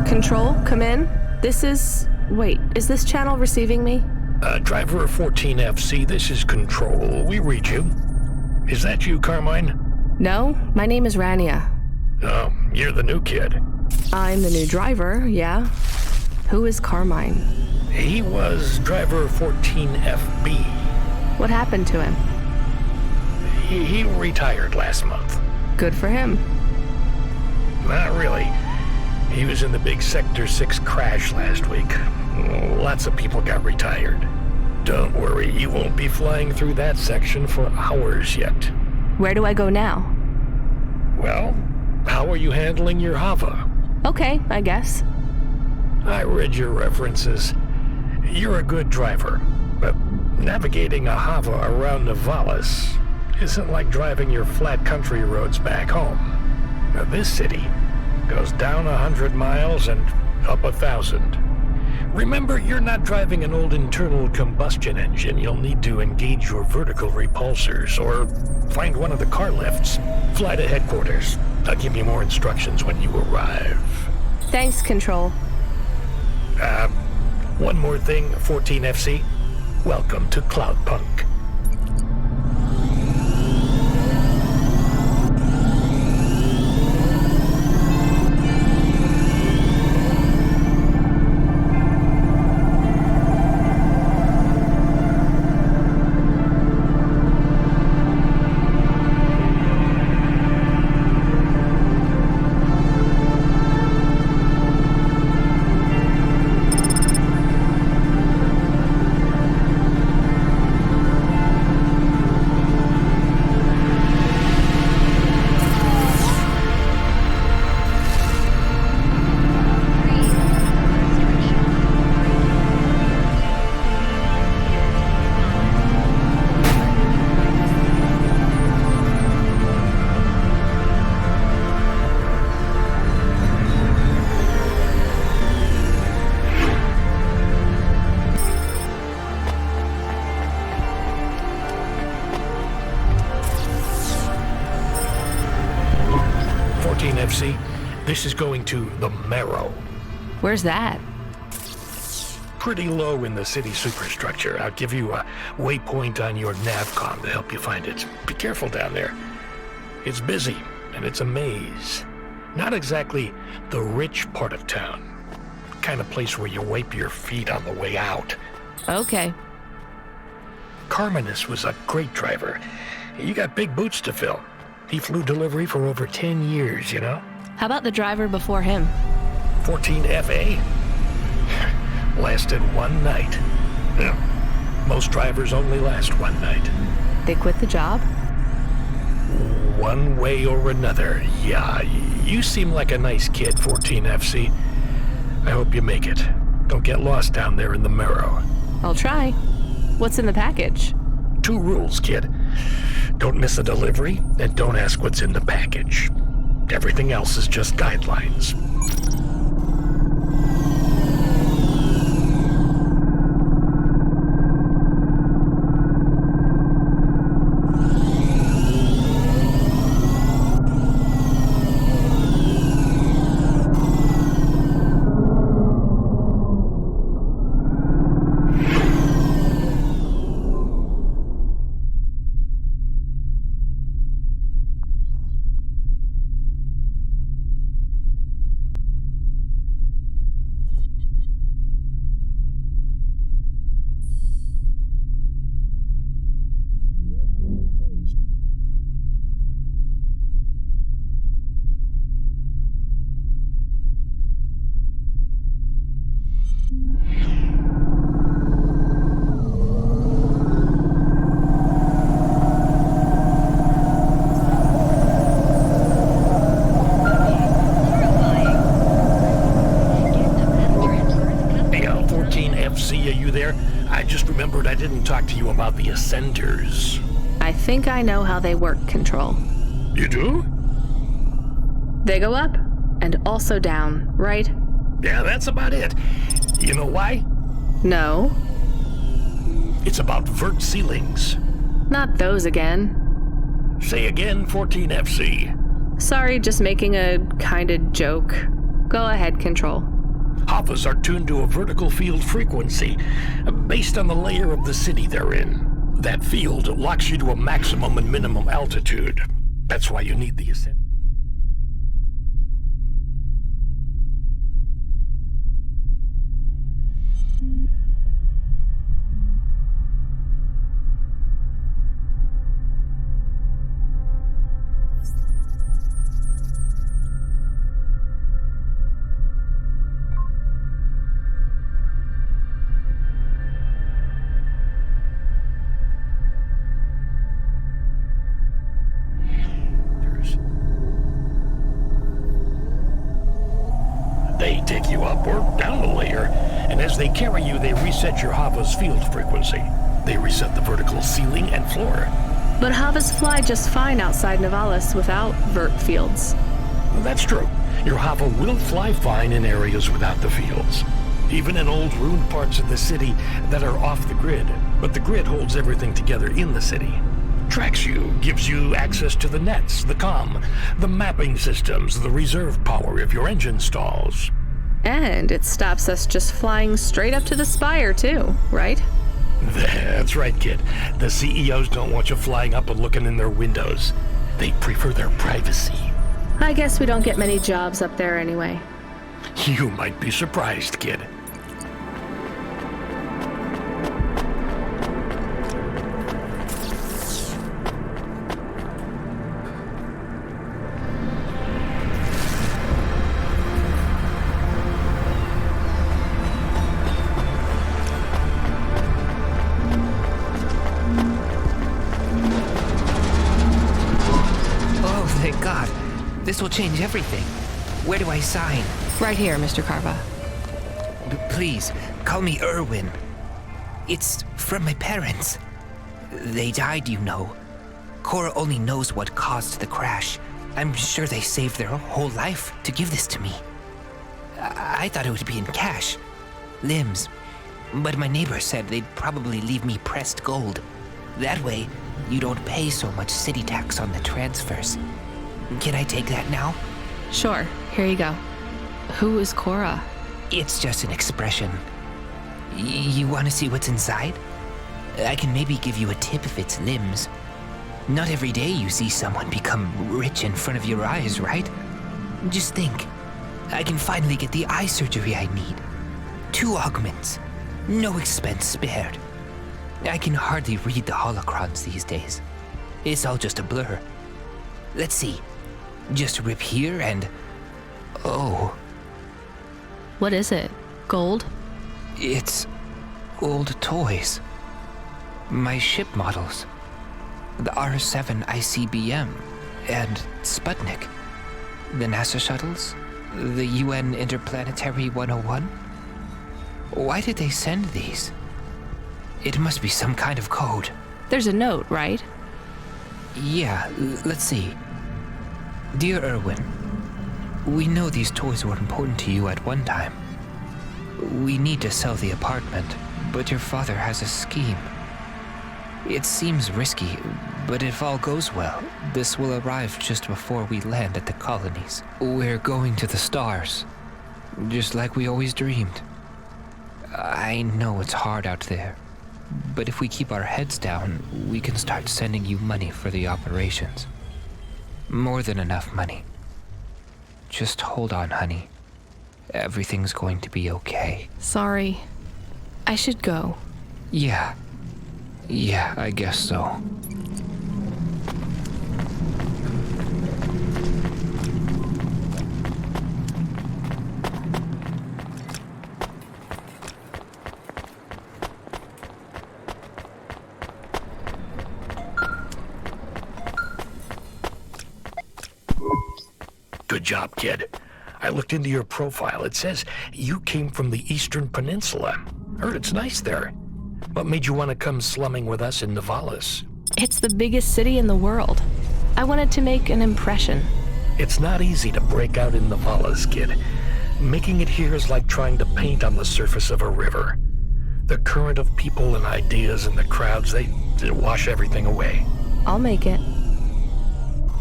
Control, come in. Wait, is this channel receiving me? Driver 14FC, this is Control. We read you. Is that you, Carmine? No, my name is Rania. Oh, you're the new kid. I'm the new driver, yeah. Who is Carmine? He was driver 14FB. What happened to him? He retired last month. Good for him. Not really. He was in the big Sector 6 crash last week. Lots of people got retired. Don't worry, you won't be flying through that section for hours yet. Where do I go now? Well, how are you handling your Hava? Okay, I guess. I read your references. You're a good driver, but navigating a Hava around Nivalis isn't like driving your flat country roads back home. Now, this city goes down 100 miles and up 1,000. Remember, you're not driving an old internal combustion engine. You'll need to engage your vertical repulsors or find one of the car lifts. Fly to headquarters. I'll give you more instructions when you arrive. Thanks, Control. One more thing, 14FC. Welcome to Cloudpunk. FC, this is going to the Marrow. Where's that? Pretty low in the city superstructure. I'll give you a waypoint on your navcom to help you find it. Be careful down there. It's busy, and it's a maze. Not exactly the rich part of town. Kind of place where you wipe your feet on the way out. Okay. Carminus was a great driver. You got big boots to fill. He flew delivery for over 10 years, you know? How about the driver before him? 14FA? Lasted one night. Most drivers only last one night. They quit the job? One way or another, yeah. You seem like a nice kid, 14FC. I hope you make it. Don't get lost down there in the Marrow. I'll try. What's in the package? 2 rules, kid. Don't miss a delivery, and don't ask what's in the package. Everything else is just guidelines. FC, are you there? I just remembered I didn't talk to you about the Ascenders. I think I know how they work, Control. You do? They go up and also down, right? Yeah, that's about it. You know why? No. It's about vert ceilings. Not those again. Say again, 14FC. Sorry, just making a kinda joke. Go ahead, Control. Havas are tuned to a vertical field frequency, based on the layer of the city they're in. That field locks you to a maximum and minimum altitude. That's why you need the ascent. They take you up or down the layer, and as they carry you, they reset your Hava's field frequency. They reset the vertical ceiling and floor. But Havas fly just fine outside Nivalis without vert fields. That's true. Your Hava will fly fine in areas without the fields. Even in old ruined parts of the city that are off the grid. But the grid holds everything together in the city. Tracks you, gives you access to the nets, the comm, the mapping systems, the reserve power if your engine stalls. And it stops us just flying straight up to the spire, too, right? That's right, kid. The CEOs don't want you flying up and looking in their windows. They prefer their privacy. I guess we don't get many jobs up there anyway. You might be surprised, kid. Thank God. This will change everything. Where do I sign? Right here, Mr. Carva. Please, call me Irwin. It's from my parents. They died, you know. Cora only knows what caused the crash. I'm sure they saved their whole life to give this to me. I thought it would be in cash. Limbs. But my neighbor said they'd probably leave me pressed gold. That way, you don't pay so much city tax on the transfers. Can I take that now? Sure, here you go. Who is Cora? It's just an expression. You want to see what's inside? I can maybe give you a tip if it's limbs. Not every day you see someone become rich in front of your eyes, right? Just think. I can finally get the eye surgery I need. 2 augments. No expense spared. I can hardly read the holocrons these days. It's all just a blur. Let's see. Just rip here and... oh. What is it? Gold? It's old toys. My ship models. The R7 ICBM and Sputnik. The NASA shuttles. The UN Interplanetary 101. Why did they send these? It must be some kind of code. There's a note, right? Yeah, let's see. Dear Erwin, we know these toys were important to you at one time. We need to sell the apartment, but your father has a scheme. It seems risky, but if all goes well, this will arrive just before we land at the colonies. We're going to the stars, just like we always dreamed. I know it's hard out there, but if we keep our heads down, we can start sending you money for the operations. More than enough money. Just hold on, honey. Everything's going to be okay. Sorry. I should go. Yeah, I guess so. Good job, kid. I looked into your profile. It says you came from the Eastern Peninsula. Heard it's nice there. What made you want to come slumming with us in Nivalis? It's the biggest city in the world. I wanted to make an impression. It's not easy to break out in Nivalis, kid. Making it here is like trying to paint on the surface of a river. The current of people and ideas and the crowds, they wash everything away. I'll make it.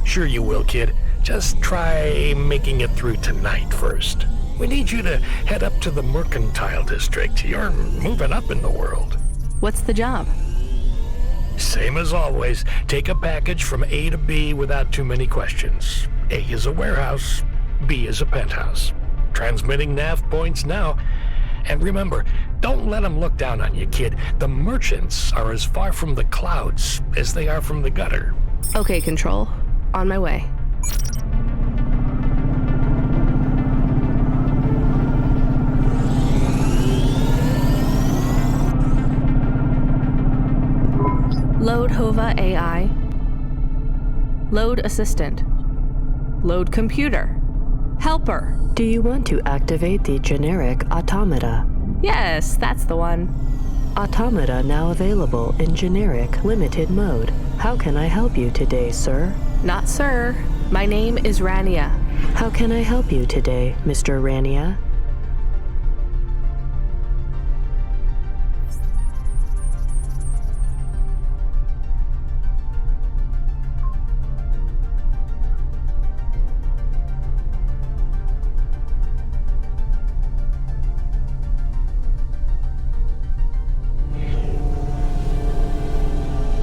Sure you will, kid. Just try making it through tonight first. We need you to head up to the Mercantile District. You're moving up in the world. What's the job? Same as always. Take a package from A to B without too many questions. A is a warehouse. B is a penthouse. Transmitting nav points now. And remember, don't let them look down on you, kid. The merchants are as far from the clouds as they are from the gutter. Okay, Control. On my way. Load Hova AI. Load Assistant. Load Computer. Helper. Do you want to activate the generic automata? Yes, that's the one. Automata now available in generic limited mode. How can I help you today, sir? Not sir. My name is Rania. How can I help you today, Mr. Rania?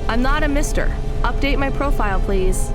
I'm not a mister. Update my profile, please.